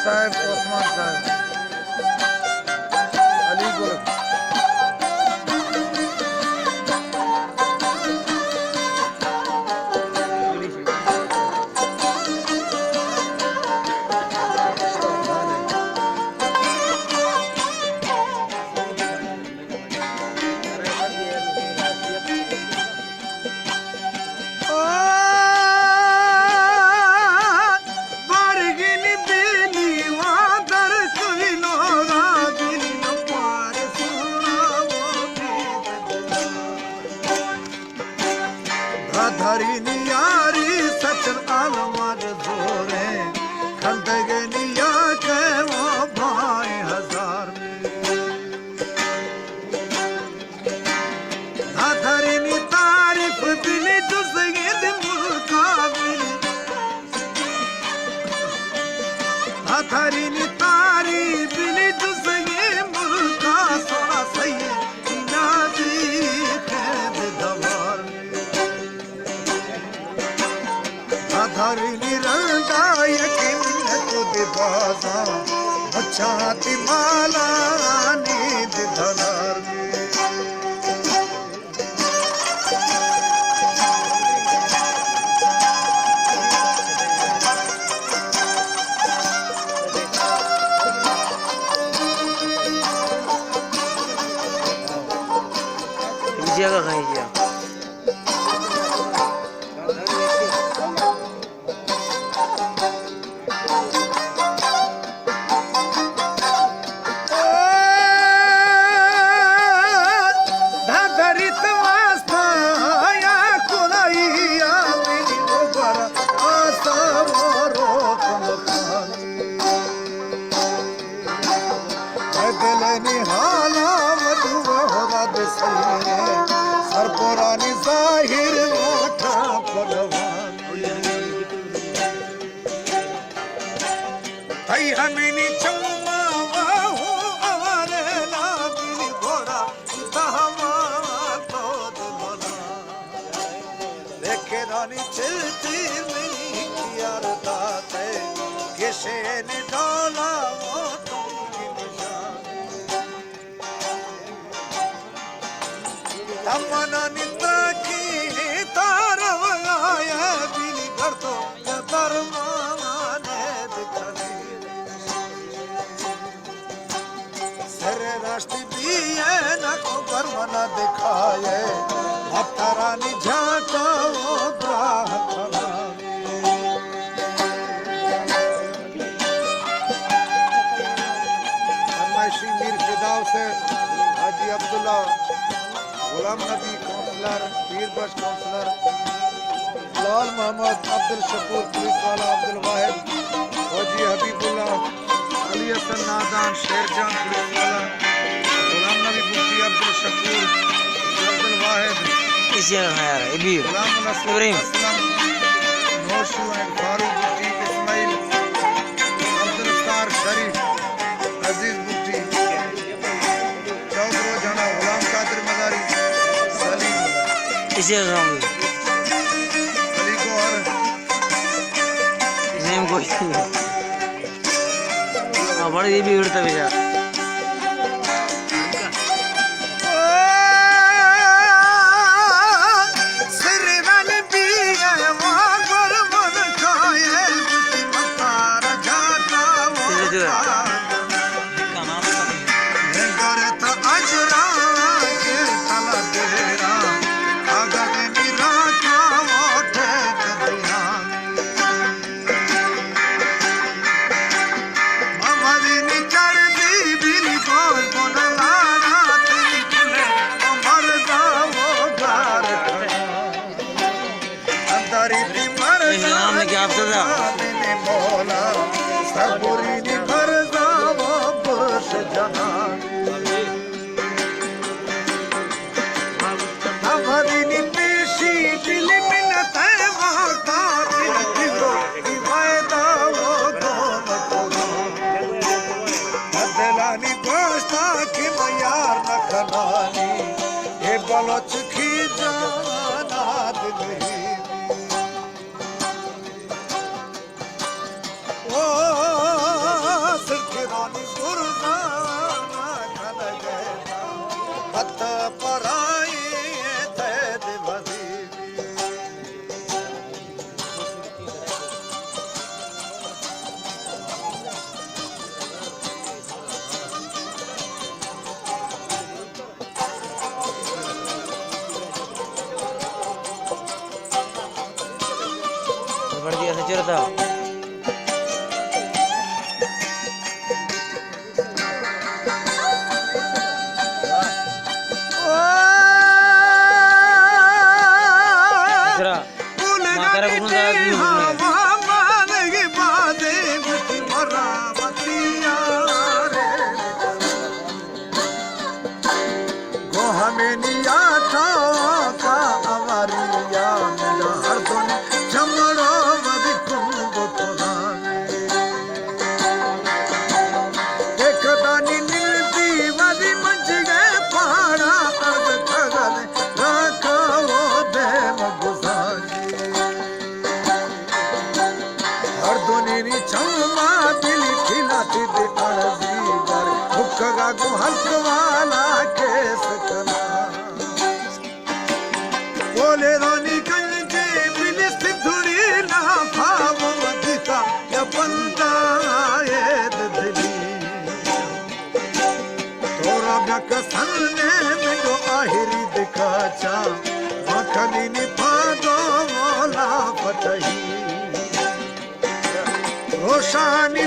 साहब ओस्मान साहब अलीगढ़ धरी नियारी सचन आलमर जोरे खंदगे निया के वो भाई हजार धरी नी तारीफ बिनी जुसगे दिन मुकाबिल धरी नी तारीफ बिनी जुसगे मुल्का सोना सही नाजी खेद दवार धरी निरंदा यकीन तो दिबाजा बचाती माला नींद धनार जगह कहीं गया सरपुरानी जाहिर माथा भई हमीनी चम्मा हो आवारे लागिनी घोड़ा दहमा तो दुबला देखे रानी चलती मेरी यार दाते किसे ने डाला वो तमना निंदा की तारवाया बिनी घर तो दरमाने दिखने सर राष्ट्र भी है न को बरमना दिखाए भक्तरानी झाका वो ग्राहक फरमाइशी मीर फिदाव से हाजी अब्दुल्ला गुलाम नबी काउंसलर पीर बख्श काउंसलर लाल मोहम्मद अब्दुल शकूर पुलिस वाला अब्दुल वाहिद फौजी हबीबुल्ला अली हसन नादान शेरजान पुलिस वाला गुलाम नबी मुफ्ती अब्दुल शकूर अब्दुल वाहिद इस जगह है यार ये भी गुलाम इब्राहिम नोशू एंड फारूक मुफ्ती इस्माइल अब्दुल स्टार शरीफ अजीज मुफ्ती चौधरी जाना गुलाम कादिर मदारी इसी जगह में नेम कोई हाँ बड़े ये भी उड़ता बेचारा नाम क्या आपका बलोच की जानात गई ओ था दूसरा माकरा बुकुन था भी बुकुन हल्कवाला केस कना बोले रानी कंजे बिलिस धुड़ी ना भाव दिखा या बंदा ये दिली तोरा ब्याक सन्ने में जो आहिरी दिखा चा मखनी नि पादो मोला पटही रोशानी